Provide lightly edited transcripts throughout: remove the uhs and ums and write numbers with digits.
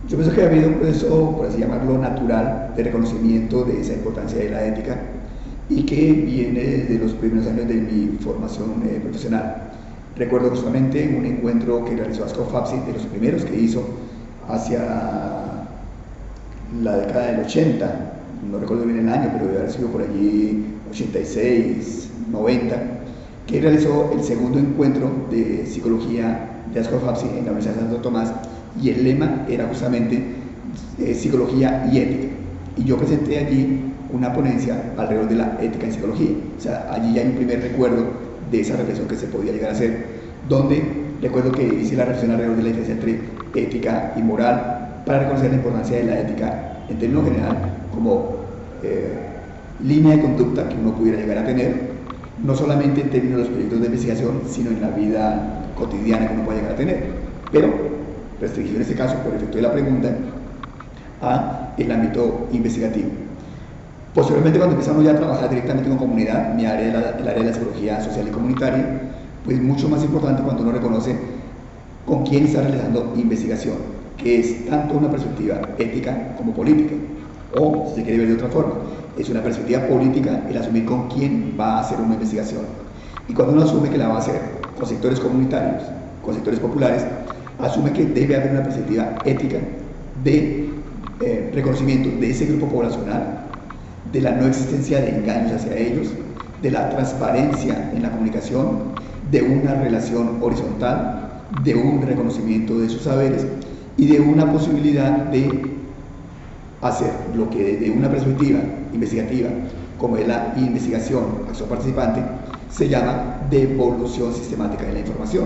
Yo pienso que ha habido un proceso, por así llamarlo, natural de reconocimiento de esa importancia de la ética y que viene desde los primeros años de mi formación profesional. Recuerdo justamente un encuentro que realizó Ascoff Fapsi, de los primeros que hizo hacia la década del 80, no recuerdo bien el año, pero debe haber sido por allí 86, 90, que realizó el segundo encuentro de psicología de Ascoff Fapsi en la Universidad de Santo Tomás, y el lema era justamente psicología y ética. Y yo presenté allí una ponencia alrededor de la ética en psicología. O sea, allí hay un primer recuerdo de esa reflexión que se podía llegar a hacer, donde recuerdo que hice la reflexión alrededor de la diferencia entre ética y moral, para reconocer la importancia de la ética en términos general como línea de conducta que uno pudiera llegar a tener, no solamente en términos de los proyectos de investigación, sino en la vida cotidiana que uno puede llegar a tener, pero restringido en este caso, por efecto de la pregunta, a el ámbito investigativo. Posteriormente, cuando empezamos ya a trabajar directamente con comunidad, el área de la psicología social y comunitaria, pues mucho más importante cuando uno reconoce con quién está realizando investigación, que es tanto una perspectiva ética como política, o, si se quiere ver de otra forma, es una perspectiva política el asumir con quién va a hacer una investigación. Y cuando uno asume que la va a hacer con sectores comunitarios, con sectores populares, asume que debe haber una perspectiva ética de reconocimiento de ese grupo poblacional, de la no existencia de engaños hacia ellos, de la transparencia en la comunicación, de una relación horizontal, de un reconocimiento de sus saberes y de una posibilidad de hacer lo que desde una perspectiva investigativa, como es la investigación, acción participante, se llama devolución sistemática de la información.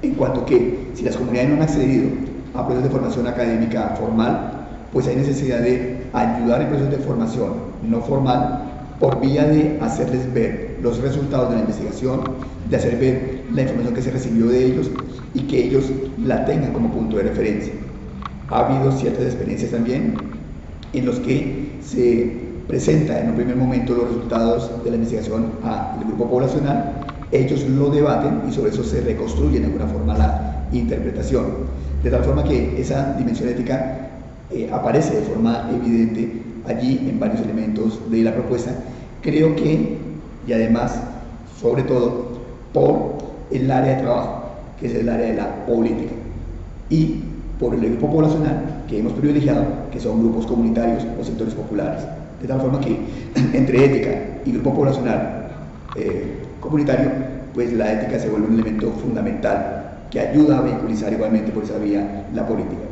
En cuanto que, si las comunidades no han accedido a procesos de formación académica formal, pues hay necesidad de ayudar en procesos de formación no formal por vía de hacerles ver los resultados de la investigación, de hacer ver la información que se recibió de ellos y que ellos la tengan como punto de referencia. Ha habido ciertas experiencias también en los que se presenta en un primer momento los resultados de la investigación al grupo poblacional, ellos lo debaten y sobre eso se reconstruye de alguna forma la interpretación, de tal forma que esa dimensión ética aparece de forma evidente allí en varios elementos de la propuesta. Creo que, y además, sobre todo, por el área de trabajo, que es el área de la política, y por el grupo poblacional que hemos privilegiado, que son grupos comunitarios o sectores populares, de tal forma que entre ética y grupo poblacional comunitario, pues la ética se vuelve un elemento fundamental que ayuda a vehiculizar igualmente por esa vía la política.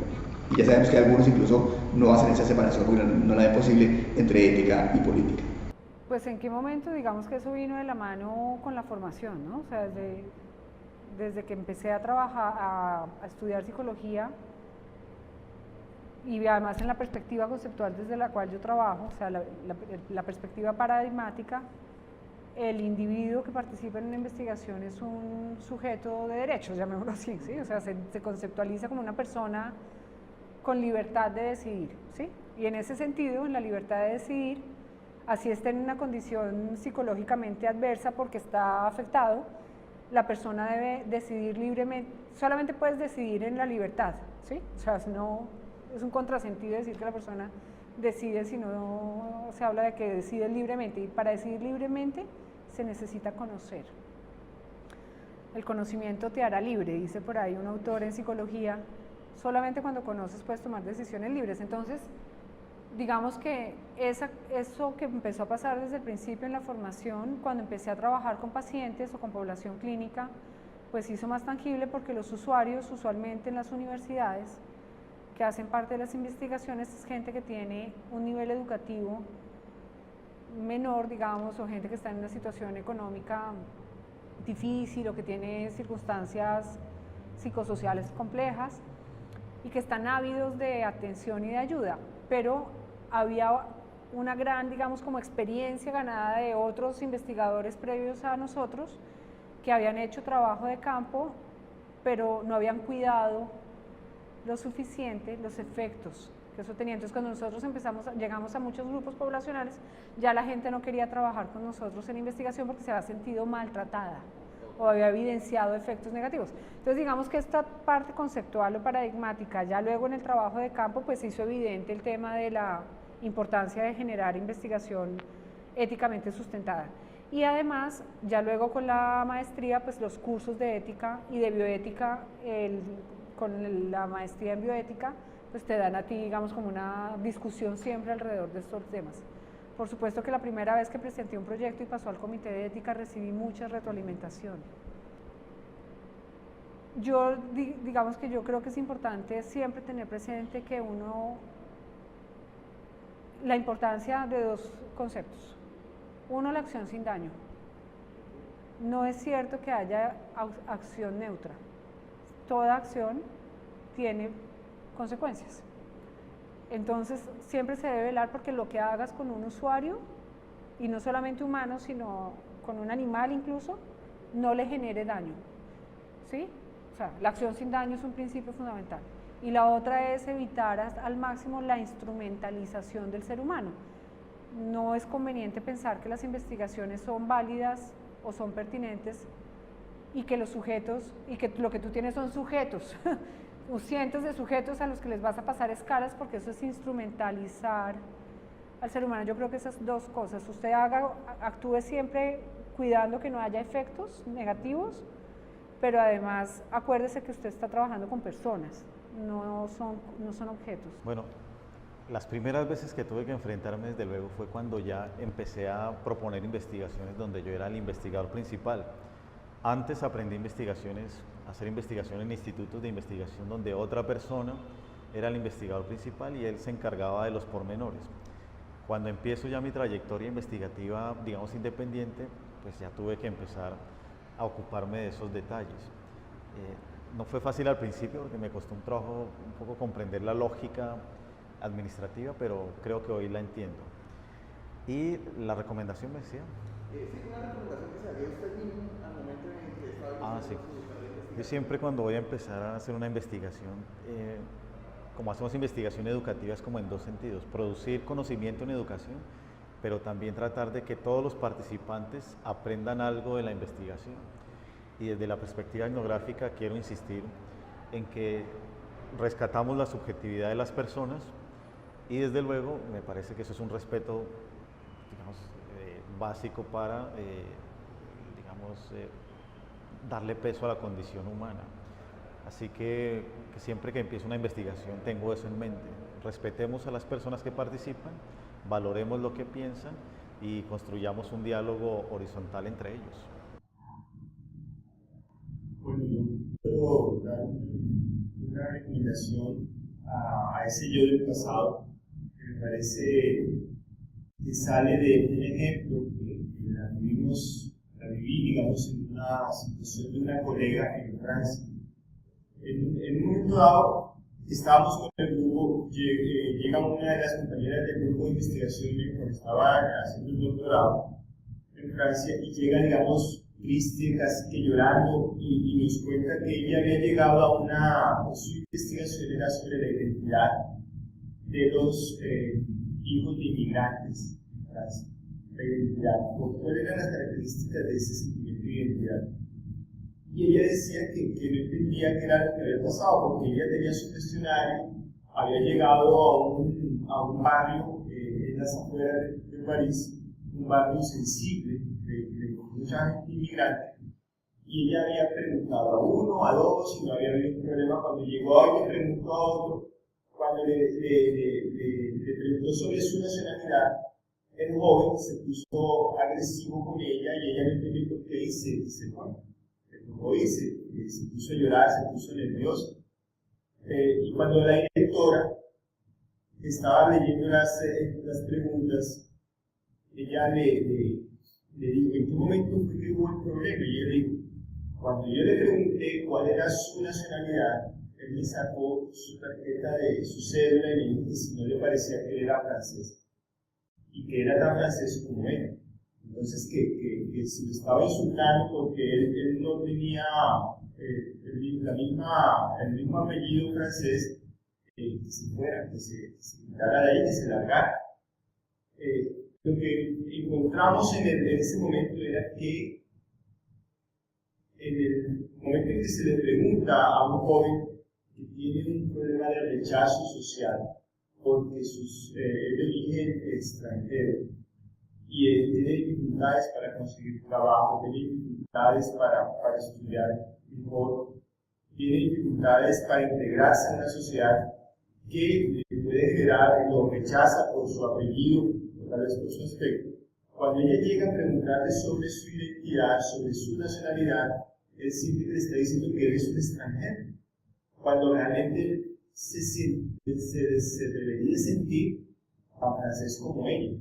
Y ya sabemos que algunos incluso no hacen esa separación porque no la ven posible entre ética y política. Pues en qué momento, digamos que eso vino de la mano con la formación, ¿no? O sea, desde que empecé a trabajar, a estudiar psicología, y además en la perspectiva conceptual desde la cual yo trabajo, o sea, la perspectiva paradigmática, el individuo que participa en una investigación es un sujeto de derechos, llamémoslo así, ¿sí? O sea, se conceptualiza como una persona con libertad de decidir, ¿sí? Y en ese sentido, en la libertad de decidir, así esté en una condición psicológicamente adversa porque está afectado, la persona debe decidir libremente, solamente puedes decidir en la libertad, ¿sí? O sea, no, es un contrasentido decir que la persona decide si no se habla de que decide libremente, y para decidir libremente se necesita conocer. El conocimiento te hará libre, dice por ahí un autor en psicología, solamente cuando conoces puedes tomar decisiones libres. Entonces, digamos que eso que empezó a pasar desde el principio en la formación, cuando empecé a trabajar con pacientes o con población clínica, pues hizo más tangible porque los usuarios, usualmente en las universidades, que hacen parte de las investigaciones, es gente que tiene un nivel educativo menor, digamos, o gente que está en una situación económica difícil o que tiene circunstancias psicosociales complejas y que están ávidos de atención y de ayuda, pero había una gran, digamos, como experiencia ganada de otros investigadores previos a nosotros que habían hecho trabajo de campo, pero no habían cuidado lo suficiente los efectos que eso tenía. Entonces, cuando nosotros llegamos a muchos grupos poblacionales, ya la gente no quería trabajar con nosotros en investigación porque se había sentido maltratada o había evidenciado efectos negativos. Entonces digamos que esta parte conceptual o paradigmática, ya luego en el trabajo de campo, pues hizo evidente el tema de la importancia de generar investigación éticamente sustentada. Y además, ya luego con la maestría, pues los cursos de ética y de bioética, con la maestría en bioética, pues te dan a ti, digamos, como una discusión siempre alrededor de estos temas. Por supuesto que la primera vez que presenté un proyecto y pasó al comité de ética recibí mucha retroalimentación. Yo, digamos que yo creo que es importante siempre tener presente que la importancia de dos conceptos. Uno, la acción sin daño. No es cierto que haya acción neutra. Toda acción tiene consecuencias. Entonces, siempre se debe velar porque lo que hagas con un usuario, y no solamente humano, sino con un animal incluso, no le genere daño. ¿Sí? O sea, la acción sin daño es un principio fundamental. Y la otra es evitar al máximo la instrumentalización del ser humano. No es conveniente pensar que las investigaciones son válidas o son pertinentes y que los sujetos, y que lo que tú tienes son sujetos, cientos de sujetos a los que les vas a pasar escalas, porque eso es instrumentalizar al ser humano. Yo creo que esas dos cosas, usted actúe siempre cuidando que no haya efectos negativos, pero además acuérdese que usted está trabajando con personas, no son objetos. Bueno, las primeras veces que tuve que enfrentarme, desde luego, fue cuando ya empecé a proponer investigaciones donde yo era el investigador principal. Antes aprendí a hacer investigación en institutos de investigación donde otra persona era el investigador principal y él se encargaba de los pormenores. Cuando empiezo ya mi trayectoria investigativa, digamos, independiente, pues ya tuve que empezar a ocuparme de esos detalles. No fue fácil al principio porque me costó un trabajo un poco comprender la lógica administrativa, pero creo que hoy la entiendo. Y la recomendación me decía. Sí, una recomendación que se haría usted mismo al momento en el que estaba Sí. Yo siempre cuando voy a empezar a hacer una investigación, como hacemos investigación educativa, es como en dos sentidos: producir conocimiento en educación, pero también tratar de que todos los participantes aprendan algo de la investigación. Y desde la perspectiva etnográfica quiero insistir en que rescatamos la subjetividad de las personas y desde luego me parece que eso es un respeto, digamos, básico para, darle peso a la condición humana. Así que siempre que empiezo una investigación tengo eso en mente. Respetemos a las personas que participan, valoremos lo que piensan y construyamos un diálogo horizontal entre ellos. Bueno, yo puedo dar una recomendación a ese yo del pasado, que me parece que sale de un ejemplo que la viví, digamos, en una situación de una colega en Francia. En un momento dado, estábamos con el grupo, llega una de las compañeras del grupo de investigación cuando estaba haciendo el doctorado en Francia y llega, digamos, triste, casi que llorando, y nos cuenta que ella había llegado su investigación era sobre la identidad de los hijos de inmigrantes en Francia. La identidad, cuáles eran las características de ese sentimiento de identidad. Y ella decía que no entendía qué era lo que había pasado, porque ella tenía su cuestionario, había llegado a un barrio en las afueras de París, un barrio sensible, de mucha gente inmigrante, y ella había preguntado a uno, a dos, y no había habido un problema. Cuando llegó a le preguntó a otro, cuando le preguntó sobre su nacionalidad, el joven se puso agresivo con ella y ella no entendió por qué y se puso a llorar, se puso nerviosa. Y cuando la directora estaba leyendo las preguntas, ella le dijo: ¿en qué momento fue que hubo el problema? Y ella dijo: cuando yo le pregunté cuál era su nacionalidad, él me sacó su tarjeta de su cédula y me dijo que si no le parecía que él era francés y que era tan francés como él. Entonces que si lo estaba insultando porque él no tenía el mismo apellido francés, que se fuera, que se quitara de ahí, que se largara. Lo que encontramos en ese momento era que en el momento en que se le pregunta a un joven que tiene un problema de rechazo social porque es de origen extranjero y tiene dificultades para conseguir trabajo, tiene dificultades para estudiar mejor, tiene dificultades para integrarse en la sociedad, que le puede generar, lo rechaza por su apellido o tal vez por su aspecto. Cuando ella llega a preguntarle sobre su identidad, sobre su nacionalidad, él siempre le está diciendo que él es un extranjero, cuando realmente se debería sentir tan francés como ella.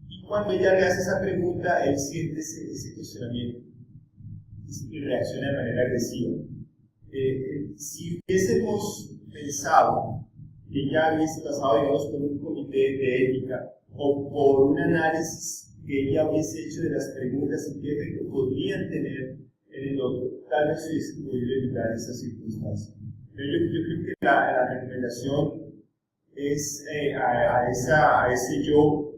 Y cuando ella le hace esa pregunta, él siente ese cuestionamiento y reacciona de manera agresiva. Si hubiésemos pensado que ella hubiese pasado, digamos, por un comité de ética o por un análisis que ella hubiese hecho de las preguntas y qué efecto podrían tener en el otro, tal vez se hubiese podido evitar esas circunstancias. Pero yo creo que la recomendación es a ese yo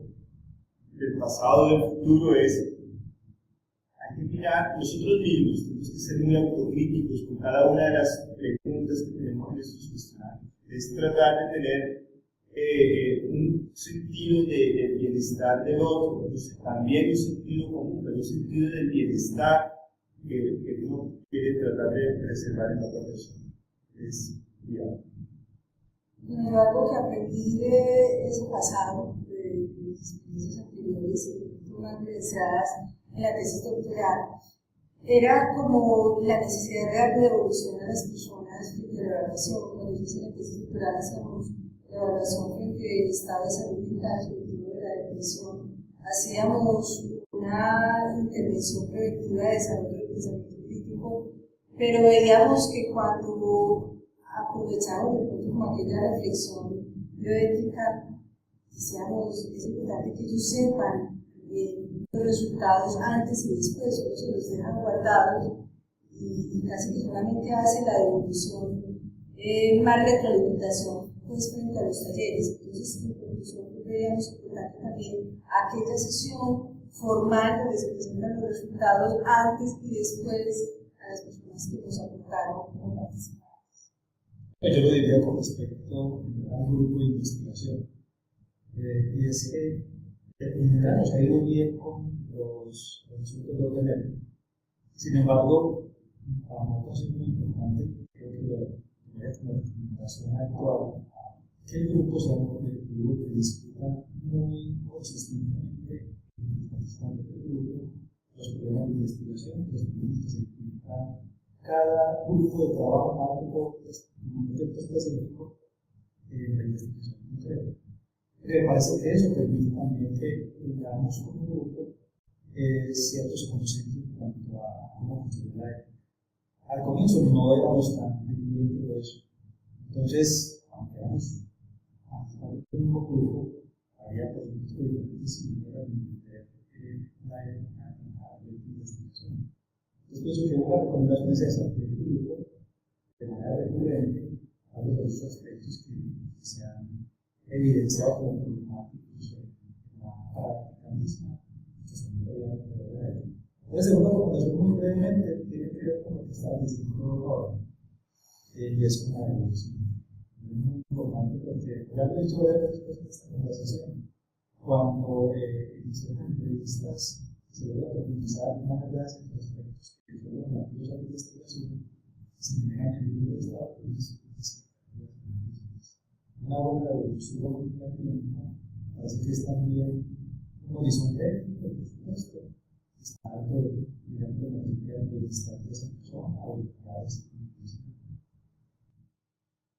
del pasado, del futuro, hay que mirar nosotros mismos, tenemos que ser muy autocríticos con cada una de las preguntas que tenemos en estos cuestionarios. Es tratar de tener un sentido del bienestar del otro, también un sentido común, pero un sentido del bienestar que uno quiere tratar de preservar en la otra persona. Es cuidado. Bueno, algo que aprendí de ese pasado, de mis experiencias anteriores y más deseadas en la tesis doctoral, era como la necesidad real de evolución a las personas frente a la evaluación. Cuando yo hice la tesis doctoral hacíamos la evaluación frente al estado de salud mental, sobre todo de la depresión. Hacíamos una intervención preventiva de desarrollo del pensamiento crítico, pero veíamos que cuando aprovechamos de pronto como aquella reflexión bioética, decíamos, es importante que ellos sepan los resultados antes y después, solo se los dejan guardados y casi que solamente hace la devolución, más retroalimentación pues, frente a los talleres. Entonces, en conclusión, veíamos importante también aquella sesión formal donde se presentan los resultados antes y después a las personas que nos aportaron como participantes. Yo lo diría con respecto a un grupo de investigación, y es que en general nos ha ido bien con los resultados de orden. Sin embargo, para nosotros es muy importante, creo que lo voy a como recomendación actual, que el grupo sea un colectivo que discuta muy consistentemente con los participantes del grupo los problemas de investigación, los problemas que se encuentran cada grupo de trabajo marco un proyecto específico en la investigación concreta. Me parece que eso permite también que tengamos como grupo ciertos conceptos en cuanto a cómo funciona la ética. Al comienzo no éramos tan pendientes de eso. Entonces, aunque éramos participantes de un mismo grupo, había por supuesto diferentes maneras de entender la ética en cada proyecto de investigación. Entonces, pienso que una recomendación es esa, que el grupo, de manera recurrente, hable de los aspectos que se han evidenciado como problemáticos en la práctica misma, que son obviamente verdaderos. La segunda recomendación, muy brevemente, tiene que ver con lo que estaba diciendo ahora, y es con la evolución. Es muy importante porque ya lo he dicho después de esta conversación, cuando en ciertas entrevistas se logra profundizar más allá de ciertos aspectos que son relativos a la investigación, se generan en el libro de estado una buena evolución en el tiempo, parece que es también un horizonte ético, por supuesto, está alto, digamos, de la teoría de la